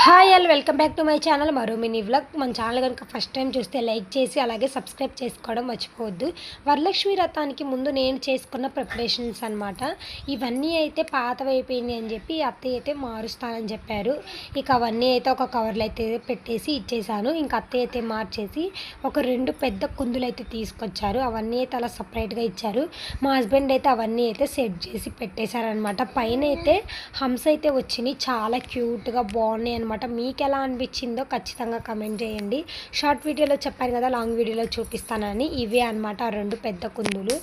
Hi all welcome back to my channel మరో mini vlog. మన channel కనుక first time చూస్తే లైక్ చేసి అలాగే సబ్స్క్రైబ్ చేసుకోవడం మర్చిపోవద్దు. వరలక్ష్మి వ్రతానికి ముందు నేను చేసుకున్న ప్రిపరేషన్స్ అనమాట. ఇవన్నీ అయితే పాతవైపోయింది అని చెప్పి అత్తయ్య అయితే మారుస్తానని చెప్పారు. ఇక అవన్నీ అయితే ఒక కవర్లో అయితే పెట్టేసి ఇచ్చేసాను. ఇంకా అత్తయ్య అయితే మార్చేసి ఒక 2 పెద్ద కుందులు అయితే తీసుకొచ్చారు. అవన్నీ అయితే అలా సపరేట్గా ఇచ్చారు. మా హస్బెండ్ అయితే అవన్నీ అయితే సెట్ చేసి పెట్టేశారనమాట. పైన అయితే హంస అయితే వచ్చినాయి, చాలా క్యూట్గా బాగున్నాయి అనమాట. మీకు ఎలా అనిపించిందో ఖచ్చితంగా కమెంట్ చేయండి. షార్ట్ వీడియోలో చెప్పాను కదా, లాంగ్ వీడియోలో చూపిస్తానని. ఇవే అనమాట ఆ 2 పెద్ద కుందులు.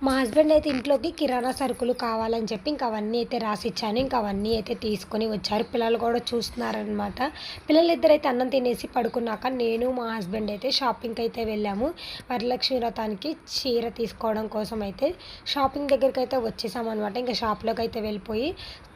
మా హస్బెండ్ అయితే ఇంట్లోకి కిరాణా సరుకులు కావాలని చెప్పి ఇంకా అవన్నీ అయితే రాసిచ్చాను. ఇంకా అవన్నీ అయితే తీసుకొని వచ్చారు. పిల్లలు కూడా చూస్తున్నారనమాట. పిల్లలు ఇద్దరైతే అన్నం తినేసి పడుకున్నాక నేను మా హస్బెండ్ అయితే షాపింగ్కి అయితే వెళ్ళాము. వరలక్ష్మి వ్రతానికి చీర తీసుకోవడం కోసం అయితే షాపింగ్ దగ్గరికి అయితే వచ్చేసామన్నమాట. ఇంకా షాప్లోకి అయితే వెళ్ళిపోయి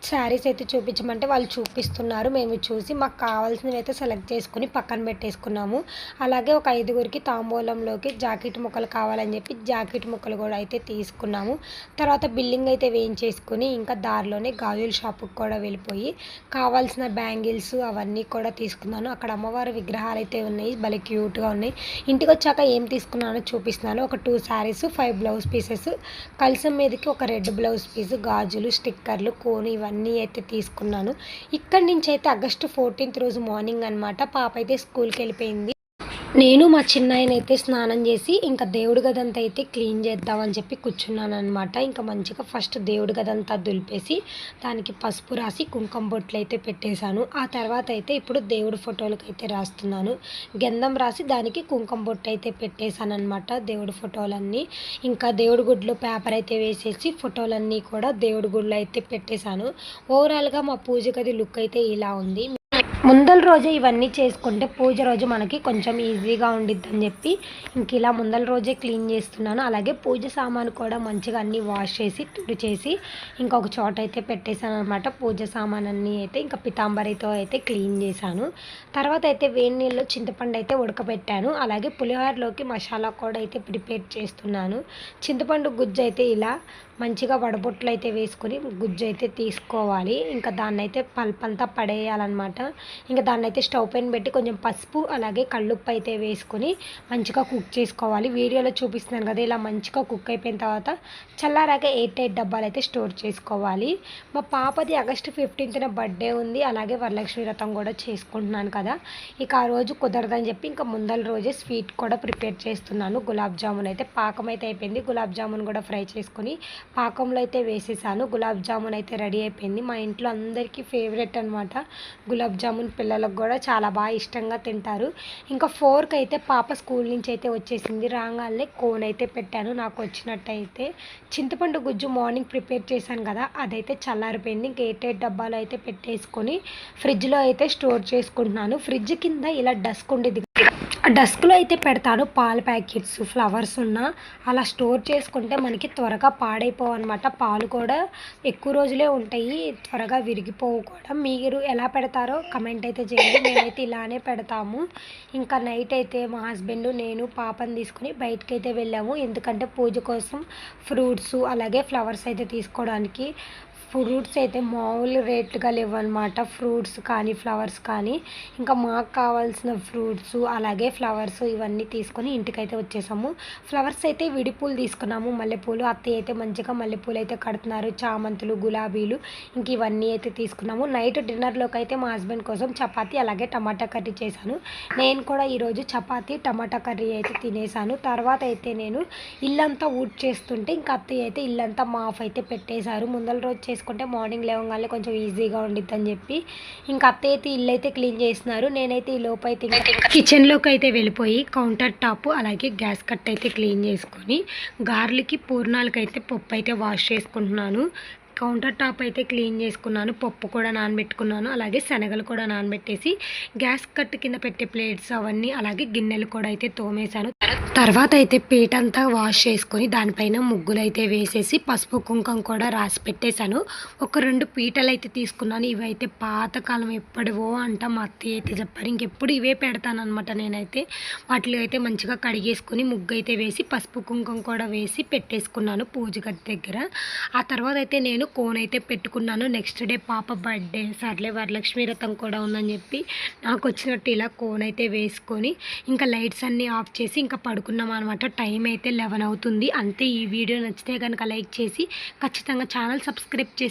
శారీస్ అయితే చూపించమంటే వాళ్ళు చూపిస్తున్నారు. మేము చూసి మాకు కావాల్సినవి అయితే సెలెక్ట్ చేసుకుని పక్కన పెట్టేసుకున్నాము. అలాగే ఒక 5గురికి తాంబూలంలోకి జాకెట్ ముక్కలు కావాలని చెప్పి జాకెట్ ముక్కలు కూడా అయితే తీసుకున్నాము. తర్వాత బిల్లింగ్ అయితే వేయించేసుకుని ఇంకా దారిలోనే గాజుల షాపుకి కూడా వెళ్ళిపోయి కావాల్సిన బ్యాంగిల్స్ అవన్నీ కూడా తీసుకున్నాను. అక్కడ అమ్మవారి విగ్రహాలు అయితే ఉన్నాయి, భలే క్యూట్గా ఉన్నాయి. ఇంటికి వచ్చాక ఏం తీసుకున్నానో చూపిస్తున్నాను. ఒక 2 శారీస్, 5 బ్లౌజ్ పీసెస్, కలసం మీదకి ఒక రెడ్ బ్లౌజ్ పీస్, గాజులు, స్టిక్కర్లు, కోన్ ఇవన్నీ అయితే తీసుకున్నాను. ఇక్కడి నుంచి అయితే ఆగస్టు 14th రోజు మార్నింగ్ అనమాట. పాప అయితే స్కూల్కి వెళ్ళిపోయింది. నేను మా చిన్నాయన అయితే స్నానం చేసి ఇంకా దేవుడి గదంతా అయితే క్లీన్ చేద్దామని చెప్పి కూర్చున్నాను అనమాట. ఇంకా మంచిగా ఫస్ట్ దేవుడి గదంతా దులిపేసి దానికి పసుపు రాసి కుంకుమ బొట్లు అయితే పెట్టేశాను. ఆ తర్వాత అయితే ఇప్పుడు దేవుడి ఫోటోలకు అయితే రాస్తున్నాను. గంధం రాసి దానికి కుంకుమ బొట్టు అయితే పెట్టేశాను అనమాట. దేవుడి ఫోటోలన్నీ ఇంకా దేవుడి గుడిలో పేపర్ అయితే వేసేసి ఫోటోలన్నీ కూడా దేవుడి గుడిలో అయితే పెట్టేశాను. ఓవరాల్గా మా పూజ గది లుక్ అయితే ఇలా ఉంది. ముందల రోజే ఇవన్నీ చేసుకుంటే పూజ రోజు మనకి కొంచెం ఈజీగా ఉండిద్దని చెప్పి ఇంక ఇలా ముందల రోజే క్లీన్ చేస్తున్నాను. అలాగే పూజ సామాను కూడా మంచిగా అన్నీ వాష్ చేసి తుడిచేసి ఇంకొక చోట అయితే పెట్టేశాను అనమాట. పూజ సామాన్ అన్నీ అయితే ఇంకా పితాంబరితో అయితే క్లీన్ చేశాను. తర్వాత అయితే వేడి నీళ్ళు చింతపండు అయితే ఉడకబెట్టాను. అలాగే పులిహోరలోకి మసాలా కూడా అయితే ప్రిపేర్ చేస్తున్నాను. చింతపండు గుజ్జు అయితే ఇలా మంచిగా వడబొట్లు అయితే వేసుకొని గుజ్జు అయితే తీసుకోవాలి. ఇంకా దాన్ని అయితే పల్పంతా పడేయాలన్నమాట. ఇంకా దాన్ని అయితే స్టవ్ పైన పెట్టి కొంచెం పసుపు అలాగే కల్లుప్పు అయితే వేసుకొని మంచిగా కుక్ చేసుకోవాలి. వీడియోలో చూపిస్తున్నాను కదా, ఇలా మంచిగా కుక్ అయిపోయిన తర్వాత చల్లారాక 8 డబ్బాలు అయితే స్టోర్ చేసుకోవాలి. మా పాపది ఆగస్టు 15th బర్త్డే ఉంది. అలాగే వరలక్ష్మి వ్రతం కూడా చేసుకుంటున్నాను కదా, ఇక ఆ రోజు కుదరదని చెప్పి ఇంకా ముందల రోజే స్వీట్ కూడా ప్రిపేర్ చేస్తున్నాను. గులాబ్ జామున్ అయితే పాకం అయితే అయిపోయింది. గులాబ్ జామున్ కూడా ఫ్రై చేసుకొని పాకంలో అయితే వేసేసాను. గులాబ్ జామున్ అయితే రెడీ అయిపోయింది. మా ఇంట్లో అందరికీ ఫేవరెట్ అనమాట గులాబ్ జామున్. పిల్లలకు కూడా చాలా బాగా ఇష్టంగా తింటారు. ఇంకా 4కి అయితే పాప స్కూల్ నుంచి అయితే వచ్చేసింది. రాగానే కోన్ అయితే పెట్టాను. నాకు వచ్చినట్టయితే చింతపండు గుజ్జు మార్నింగ్ ప్రిపేర్ చేశాను కదా, అదైతే చల్లారిపోయింది. ఇంకా 8 డబ్బాలు అయితే పెట్టేసుకొని ఫ్రిడ్జ్లో అయితే స్టోర్ చేసుకుంటున్నాను. ఫ్రిడ్జ్ కింద ఇలా డస్క్ ఉండేది, ఆ డస్క్లో అయితే పెడతాను. పాల ప్యాకెట్స్, ఫ్లవర్స్ అలా స్టోర్ చేసుకుంటే మనకి త్వరగా పాడైపోవు అనమాట. పాలు కూడా ఎక్కువ రోజులే ఉంటాయి, త్వరగా విరిగిపోవు కూడా. మీరు ఎలా పెడతారో కమెంట్ అయితే చేయండి. మేమైతే ఇలానే పెడతాము. ఇంకా నైట్ అయితే మా హస్బెండ్ నేను పాపని తీసుకుని బయటకు అయితే వెళ్ళాము. ఎందుకంటే పూజ కోసం ఫ్రూట్స్ అలాగే ఫ్లవర్స్ అయితే తీసుకోవడానికి. ఫ్రూట్స్ అయితే మామూలు రేట్లుగా లేవన్నమాట. ఫ్రూట్స్ కానీ ఫ్లవర్స్ కానీ ఇంకా మాకు కావాల్సిన ఫ్రూట్స్ అలాగే ఫ్లవర్స్ ఇవన్నీ తీసుకొని ఇంటికైతే వచ్చేసాము. ఫ్లవర్స్ అయితే విడిపూలు తీసుకున్నాము, మల్లెపూలు. అత్తయ్య అయితే మంచిగా మల్లెపూలు అయితే కడుతున్నారు, చామంతులు, గులాబీలు ఇంక ఇవన్నీ అయితే తీసుకున్నాము. నైట్ డిన్నర్లోకి అయితే మా హస్బెండ్ కోసం చపాతీ అలాగే టమాటా కర్రీ చేశాను. నేను కూడా ఈరోజు చపాతీ టమాటా కర్రీ అయితే తినేసాను. తర్వాత అయితే నేను ఇల్లంతా ఊడ్ చేస్తుంటే ఇంకా అత్తయ్య అయితే ఇల్లంతా మాఫ్ అయితే పెట్టేశారు. ముందల రోజు చేసుకుంటే మార్నింగ్ లేవగానే కొంచెం ఈజీగా ఉండిద్ది అని చెప్పి ఇంకా అత్తయ్య అయితే ఇల్లు అయితే క్లీన్ చేస్తున్నారు. నేనైతే ఈ లోపు అయితే కిచెన్లోకి అయితే వెళ్ళిపోయి కౌంటర్ టాప్ అలాగే గ్యాస్ కట్ అయితే క్లీన్ చేసుకొని గార్లికి పూర్ణాలకైతే పప్పు అయితే వాష్ చేసుకుంటున్నాను. కౌంటర్ టాప్ అయితే క్లీన్ చేసుకున్నాను. పప్పు కూడా నానబెట్టుకున్నాను. అలాగే శనగలు కూడా నానబెట్టేసి గ్యాస్ కట్ కింద పెట్టే ప్లేట్స్ అవన్నీ అలాగే గిన్నెలు కూడా అయితే తోమేశాను. తర్వాత అయితే పీట అంతా వాష్ చేసుకొని దానిపైన ముగ్గులు అయితే వేసేసి పసుపు కుంకుమ కూడా రాసి పెట్టేశాను. ఒక 2 పీటలు అయితే తీసుకున్నాను. ఇవైతే పాతకాలం ఎప్పటివో అంట మా అత్తయ్య అయితే చెప్పారు. ఇంకెప్పుడు ఇవే పెడతాను అనమాట. నేనైతే వాటిలో అయితే మంచిగా కడిగేసుకొని ముగ్గు అయితే వేసి పసుపు కుంకుమ కూడా వేసి పెట్టేసుకున్నాను పూజ గది దగ్గర. ఆ తర్వాత అయితే నేను కోన్ అయితే పెట్టుకున్నాను. నెక్స్ట్ డే పాప బర్త్డే, సర్లే వరలక్ష్మి వ్రతం కూడా ఉందని చెప్పి నాకు వచ్చినట్టు ఇలా కోన్ అయితే వేసుకొని ఇంకా లైట్స్ అన్నీ ఆఫ్ చేసి ఇంకా పడుకున్నాం అనమాట. టైం అయితే 11 అవుతుంది. అంతే. ఈ వీడియో నచ్చితే కనుక లైక్ చేసి ఖచ్చితంగా ఛానల్ సబ్స్క్రైబ్ చేసి